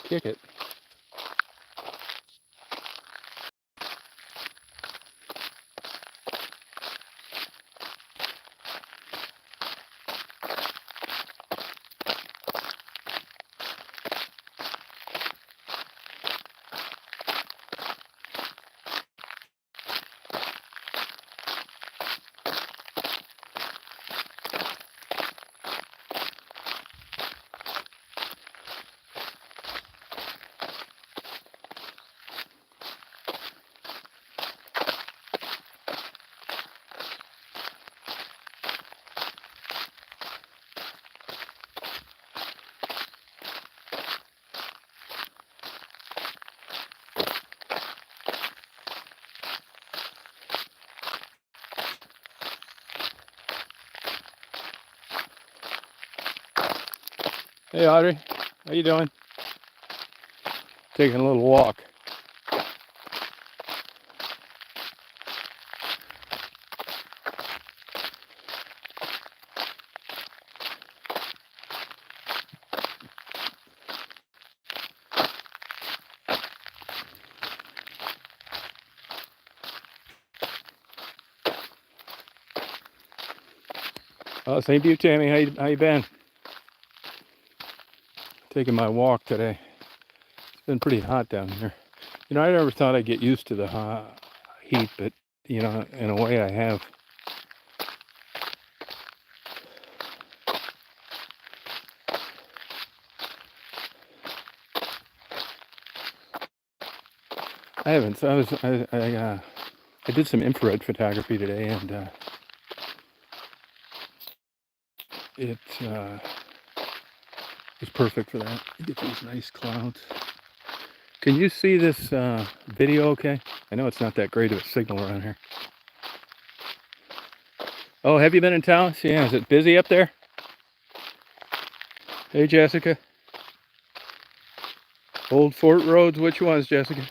Kick it. Hey Audrey, how you doing? Taking a little walk. Oh, same to you, Tammy. How you been? Taking my walk today. It's been pretty hot down here. You know, I never thought I'd get used to the heat, but you know, in a way, I have. I haven't. So I did some infrared photography today, and it was perfect for that. You get these nice clouds. Can you see this video okay? I know it's not that great of a signal around here. Oh, have you been in town? Yeah, is it busy up there? Hey, Jessica. Old Fort Roads, which ones, Jessica?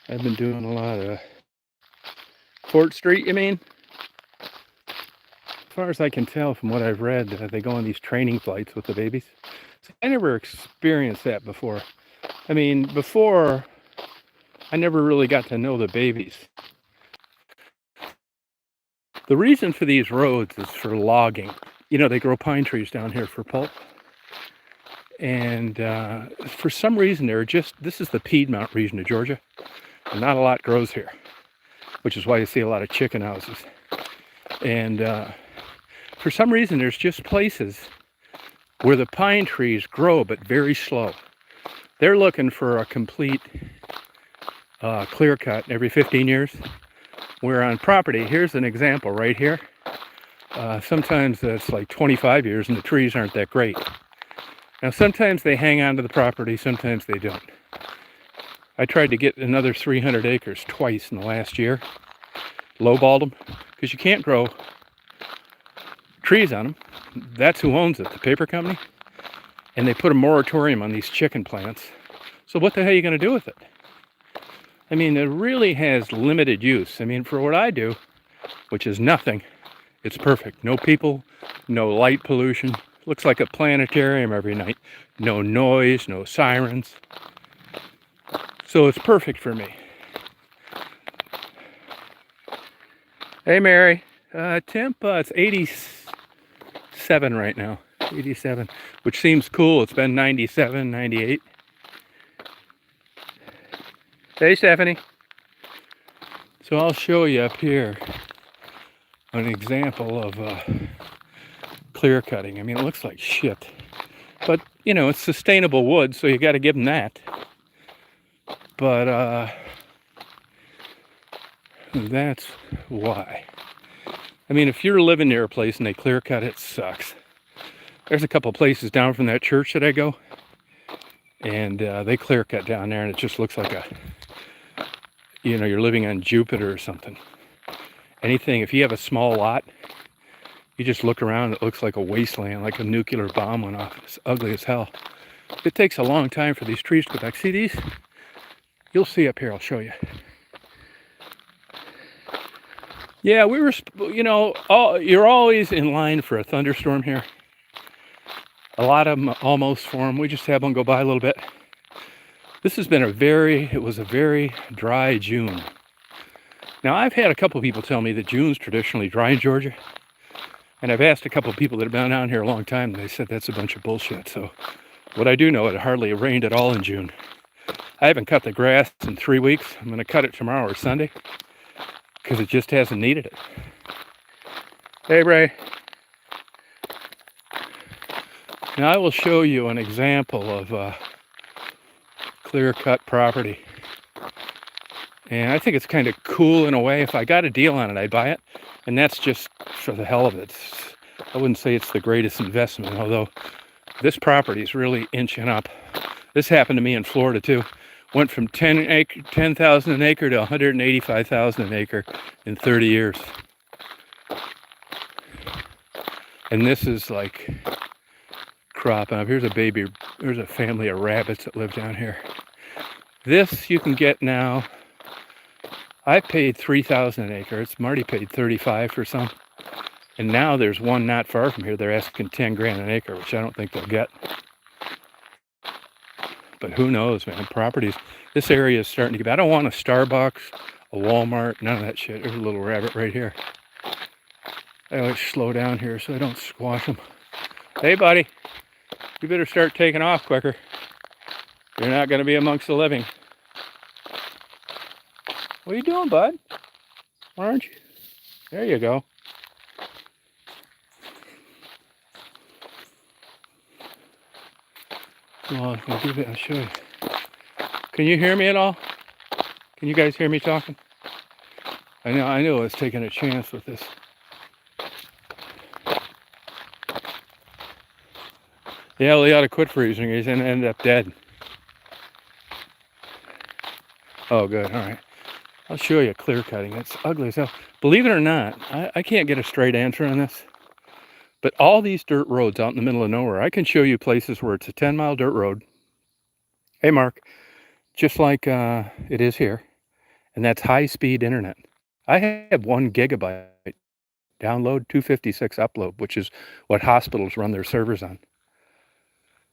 I've been doing a lot of Fort Street, you mean? As far as I can tell from what I've read, they go on these training flights with the babies. So I never experienced that before. I mean, before, I never really got to know the babies. The reason for these roads is for logging. You know, they grow pine trees down here for pulp. And for some reason, this is the Piedmont region of Georgia. And not a lot grows here, which is why you see a lot of chicken houses. And for some reason, there's just places where the pine trees grow, but very slow. They're looking for a complete clear cut every 15 years. Where on property, here's an example right here. Sometimes it's like 25 years and the trees aren't that great. Now, sometimes they hang on to the property, sometimes they don't. I tried to get another 300 acres twice in the last year. Lowballed them, because you can't grow trees on them. That's who owns it, the paper company. And they put a moratorium on these chicken plants. So what the hell are you going to do with it? I mean, it really has limited use. I mean, for what I do, which is nothing, it's perfect. No people, no light pollution. Looks like a planetarium every night. No noise, no sirens. So it's perfect for me. Hey, Mary. Temp, it's 87 right now. 87, which seems cool. It's been 97, 98. Hey, Stephanie. So I'll show you up here an example of clear cutting. I mean, it looks like shit. But, you know, it's sustainable wood, so you got to give them that. But that's why. I mean, if you're living near a place and they clear cut, it sucks. There's a couple places down from that church that I go, and they clear cut down there, and it just looks like you know, you're living on Jupiter or something. Anything, if you have a small lot, you just look around, it looks like a wasteland, like a nuclear bomb went off. It's ugly as hell. It takes a long time for these trees to go back. See these? You'll see up here, I'll show you. Yeah, we were, you're always in line for a thunderstorm here. A lot of them almost form. We just have one go by a little bit. This has been it was a very dry June. Now, I've had a couple people tell me that June's traditionally dry in Georgia. And I've asked a couple people that have been down here a long time, and they said that's a bunch of bullshit. So what I do know, it hardly rained at all in June. I haven't cut the grass in 3 weeks. I'm going to cut it tomorrow or Sunday because it just hasn't needed it. Hey, Ray. Now I will show you an example of clear-cut property. And I think it's kind of cool in a way. If I got a deal on it, I'd buy it. And that's just for the hell of it. I wouldn't say it's the greatest investment, although this property is really inching up. This happened to me in Florida too. Went from 10,000 an acre to 185,000 an acre in 30 years. And this is like cropping up. Here's a family of rabbits that live down here. This you can get now. I paid $3,000 an acre. Marty paid $35 for some. And now there's one not far from here. They're asking 10 grand an acre, which I don't think they'll get. But who knows, man? Properties. This area is starting to get. I don't want a Starbucks, a Walmart, none of that shit. There's a little rabbit right here. I always slow down here so I don't squash them. Hey, buddy. You better start taking off quicker. You're not going to be amongst the living. What are you doing, bud? Why aren't you? There you go. Well, I'll do that. I'll show you. Can you hear me at all? Can you guys hear me talking? I know I was taking a chance with this. Yeah, well, he ought to quit freezing. He's going to end up dead. Oh, good. All right. I'll show you clear cutting. It's ugly as hell. Believe it or not, I can't get a straight answer on this. But all these dirt roads out in the middle of nowhere, I can show you places where it's a 10-mile dirt road. Hey, Mark, just like it is here. And that's high-speed internet. I have 1 gigabyte download, 256 upload, which is what hospitals run their servers on.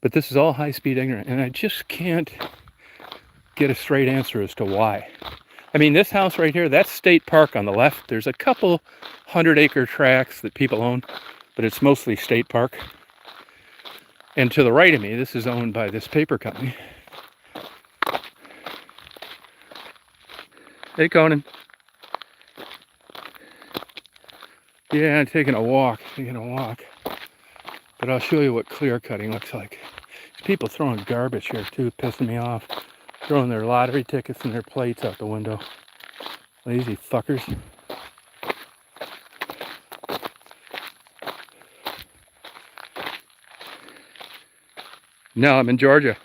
But this is all high-speed internet, and I just can't get a straight answer as to why. I mean, this house right here, that's State Park on the left. There's a couple 100-acre tracts that people own, but it's mostly State Park. And to the right of me, this is owned by this paper company. Hey, Conan. Yeah, I'm taking a walk. But I'll show you what clear cutting looks like. There's people throwing garbage here too, pissing me off. Throwing their lottery tickets and their plates out the window. Lazy fuckers. No, I'm in Georgia.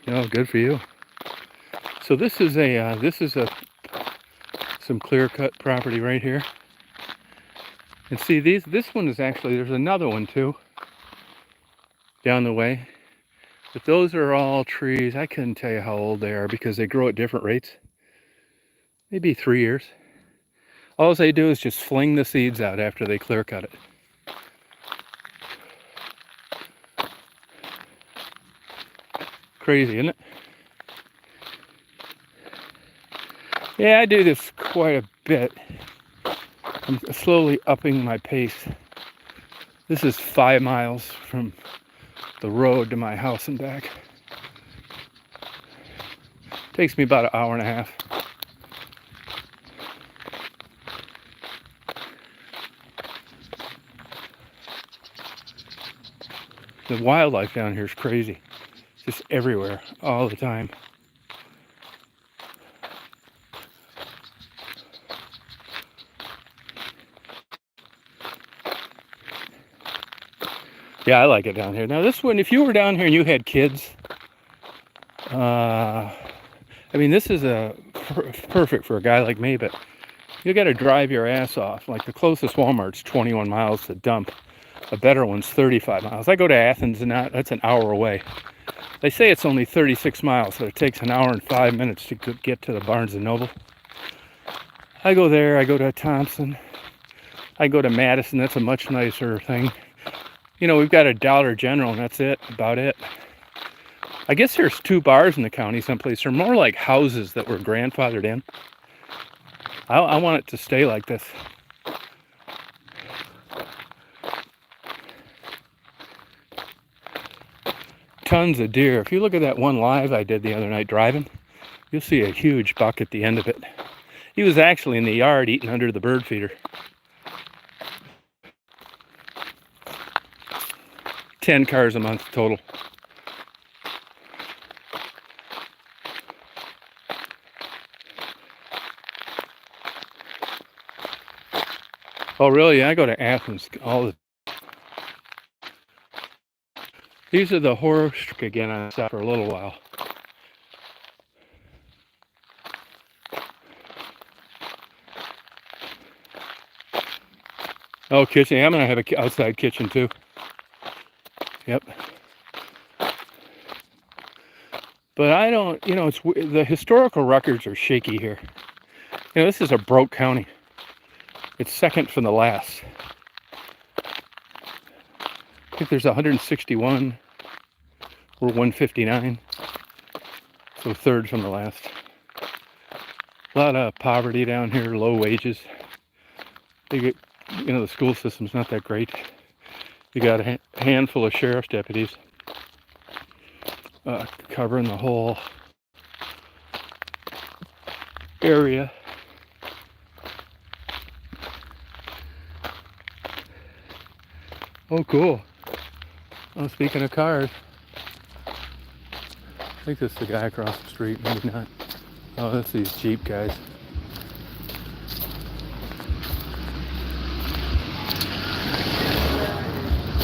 Oh, good for you. So this is some clear-cut property right here. And see, this one is actually, there's another one too down the way. But those are all trees. I couldn't tell you how old they are because they grow at different rates. Maybe 3 years. All they do is just fling the seeds out after they clear cut it. Crazy, isn't it? Yeah, I do this quite a bit. I'm slowly upping my pace. This is 5 miles from the road to my house and back. Takes me about an hour and a half. The wildlife down here is crazy. It's just everywhere, all the time. Yeah, I like it down here. Now this one, if you were down here and you had kids, I mean, this is perfect for a guy like me, but you got to drive your ass off. Like the closest Walmart's 21 miles to dump. A better one's 35 miles. I go to Athens and that's an hour away. They say it's only 36 miles, so it takes an hour and 5 minutes to get to the Barnes & Noble. I go there, I go to Thompson, I go to Madison. That's a much nicer thing. You know, we've got a Dollar General and that's it, about it. I guess there's 2 bars in the county someplace. They're more like houses that were grandfathered in. I want it to stay like this. Tons of deer. If you look at that one live I did the other night driving, you'll see a huge buck at the end of it. He was actually in the yard eating under the bird feeder. 10 cars a month total. Oh really? I go to Athens all the. These are the horror again. I stopped for a little while. Oh, kitchen. I'm gonna have an outside kitchen too. Yep. But I don't. You know, it's the historical records are shaky here. You know, this is a broke county. It's second from the last. I think there's 161. We're 159. So third from the last. A lot of poverty down here, low wages. They get, you know, the school system's not that great. You got a handful of sheriff's deputies covering the whole area. Oh, cool. Oh, speaking of cars, I think this is the guy across the street, maybe not. Oh, that's these Jeep guys.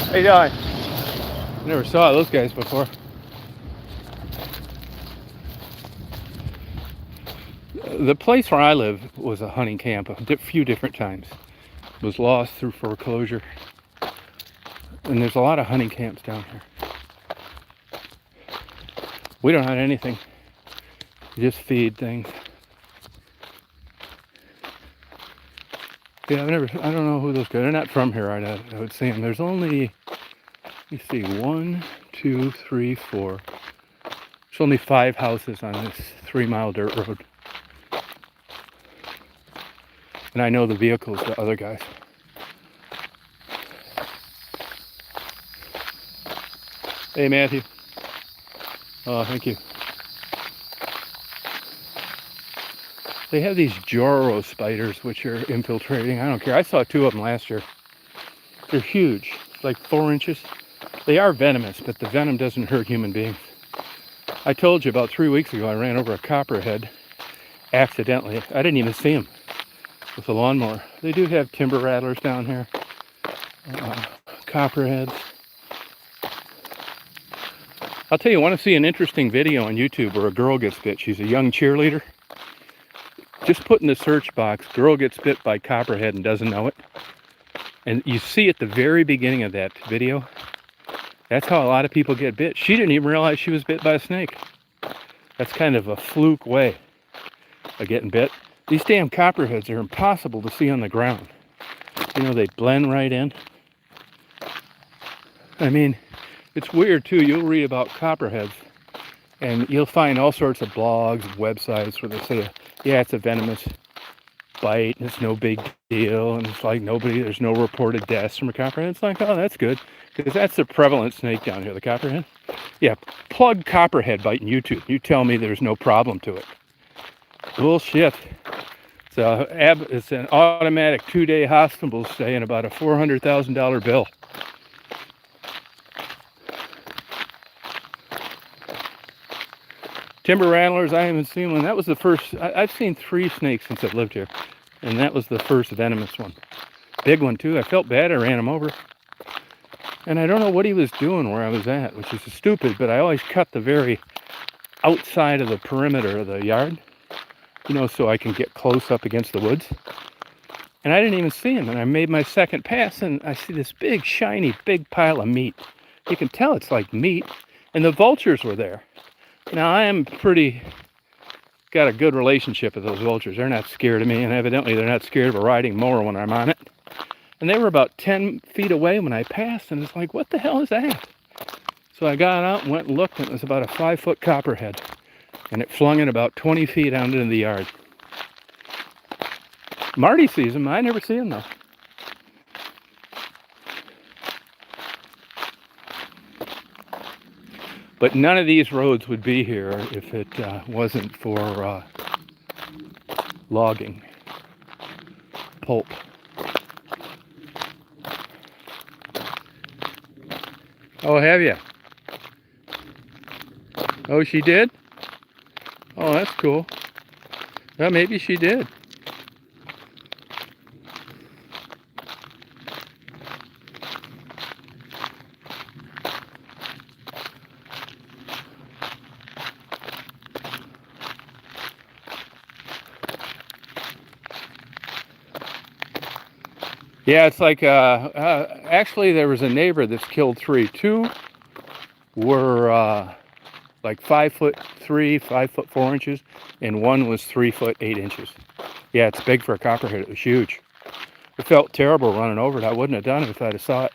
How you doing? Never saw those guys before. The place where I live was a hunting camp a few different times. It was lost through foreclosure. And there's a lot of hunting camps down here. We don't have anything. We just feed things. Yeah, I don't know who those guys are. They're not from here, I would say. And there's only, let me see, 1, 2, 3, 4. There's only 5 houses on this 3-mile dirt road. And I know the vehicles, the other guys. Hey, Matthew. Oh, thank you. They have these Joro spiders, which are infiltrating. I don't care. I saw 2 of them last year. They're huge, like 4 inches. They are venomous, but the venom doesn't hurt human beings. I told you about 3 weeks ago, I ran over a copperhead accidentally. I didn't even see him with a lawnmower. They do have timber rattlers down here, copperheads. I'll tell you, want to see an interesting video on YouTube where a girl gets bit. She's a young cheerleader. Just put in the search box, girl gets bit by copperhead and doesn't know it. And you see at the very beginning of that video, that's how a lot of people get bit. She didn't even realize she was bit by a snake. That's kind of a fluke way of getting bit. These damn copperheads are impossible to see on the ground. You know, they blend right in. I mean, it's weird too. You'll read about copperheads and you'll find all sorts of blogs and websites where they say, yeah, it's a venomous bite and it's no big deal. And it's like there's no reported deaths from a copperhead. It's like, oh, that's good. Because that's the prevalent snake down here, the copperhead. Yeah, plug copperhead bite in YouTube. You tell me there's no problem to it. Bullshit. It's an automatic 2-day hospital stay and about a $400,000 bill. Timber rattlers, I haven't seen one. That was the first. I've seen 3 snakes since I've lived here. And that was the first venomous one. Big one too. I felt bad. I ran him over. And I don't know what he was doing where I was at, which is stupid, but I always cut the very outside of the perimeter of the yard, you know, so I can get close up against the woods. And I didn't even see him. And I made my second pass and I see this big, shiny, big pile of meat. You can tell it's like meat. And the vultures were there. Now, I am pretty got a good relationship with those vultures. They're not scared of me, and evidently they're not scared of a riding mower when I'm on it. And they were about 10 feet away when I passed, and it's like, what the hell is that? So I got out and went and looked, and it was about a 5-foot copperhead. And it flung it about 20 feet out into the yard. Marty sees them. I never see them, though. But none of these roads would be here if it wasn't for logging, pulp. Oh, have you? Oh, she did? Oh, that's cool. Well, maybe she did. Yeah, it's like, actually there was a neighbor that's killed 3. 2 were like 5'3", 5'4", and 1 was 3'8". Yeah, it's big for a copperhead. It was huge. It felt terrible running over it. I wouldn't have done it if I'd have saw it.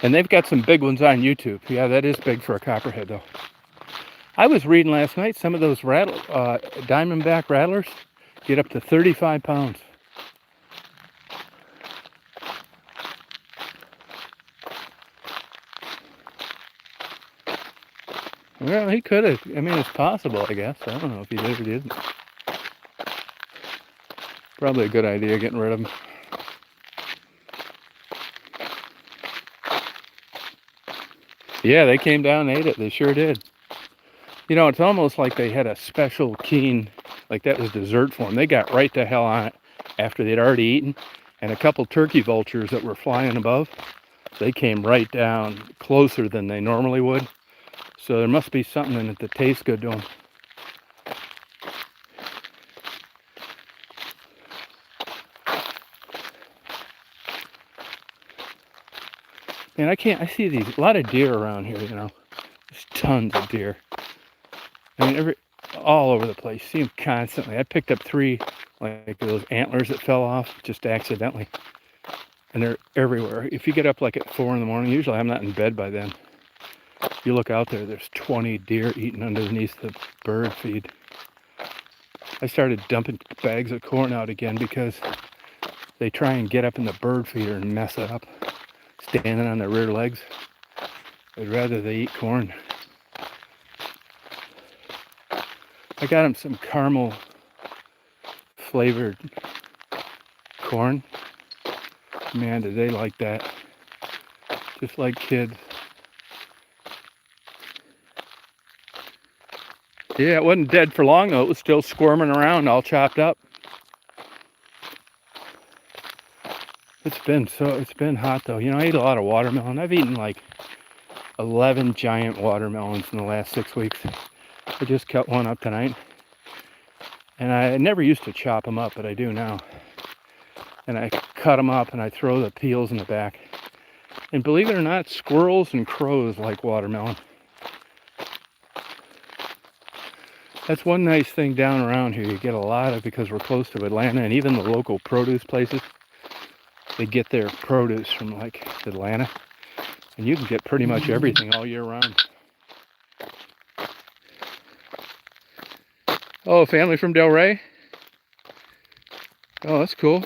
And they've got some big ones on YouTube. Yeah, that is big for a copperhead, though. I was reading last night, some of those diamondback rattlers get up to 35 pounds. Well, he could have. I mean, it's possible, I guess. I don't know if he did or didn't. Probably a good idea getting rid of him. Yeah, they came down and ate it. They sure did. You know, it's almost like they had a special keen, like that was dessert for them. They got right the hell on it after they'd already eaten. And a couple turkey vultures that were flying above, they came right down closer than they normally would. So there must be something in it that tastes good to them. Man, I see a lot of deer around here, you know. There's tons of deer. I mean, all over the place. See them constantly. I picked up 3, like those antlers that fell off just accidentally. And they're everywhere. If you get up like at 4 in the morning, usually I'm not in bed by then. You look out there, there's 20 deer eating underneath the bird feed. I started dumping bags of corn out again because they try and get up in the bird feeder and mess it up, standing on their rear legs. I'd rather they eat corn. I got them some caramel flavored corn. Man, did they like that. Just like kids. Yeah, it wasn't dead for long though. It was still squirming around, all chopped up. It's been hot though. You know, I ate a lot of watermelon. I've eaten like 11 giant watermelons in the last 6 weeks. I just cut one up tonight. And I never used to chop them up, but I do now. And I cut them up and I throw the peels in the back. And believe it or not, squirrels and crows like watermelon. That's one nice thing down around here. You get a lot of, because we're close to Atlanta, and even the local produce places, they get their produce from like Atlanta. And you can get pretty much everything all year round. Oh, family from Delray? Oh, that's cool.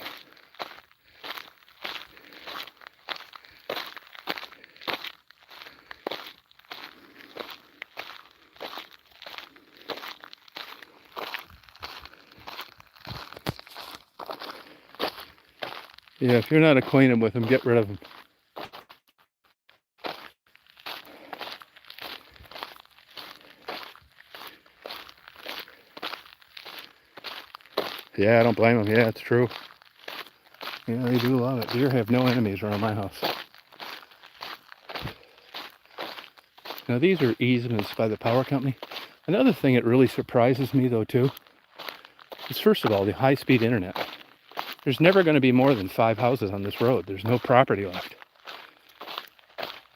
Yeah, if you're not acquainted with them, get rid of them. Yeah, I don't blame them. Yeah, it's true. Yeah, they do love it. Deer have no enemies around my house. Now, these are easements by the power company. Another thing that really surprises me, though, too, is first of all, the high-speed internet. There's never going to be more than 5 houses on this road. There's no property left.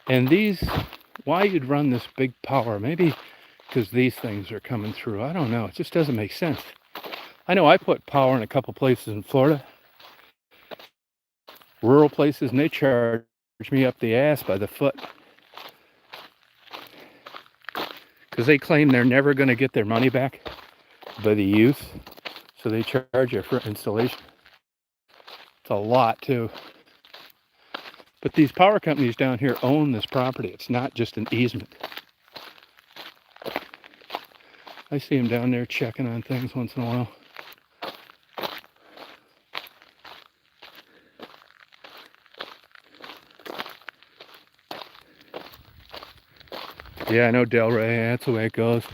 And these, why you'd run this big power, maybe because these things are coming through. I don't know. It just doesn't make sense. I know I put power in a couple places in Florida, rural places, and they charge me up the ass by the foot because they claim they're never going to get their money back by the use, so they charge you for installation. It's a lot too. But these power companies down here own this property. It's not just an easement. I see them down there checking on things once in a while. Yeah, I know Delray. That's the way it goes.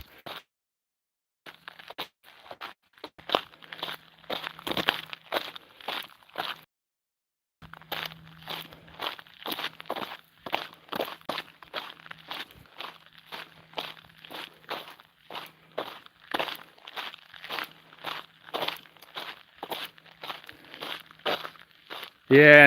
Yeah.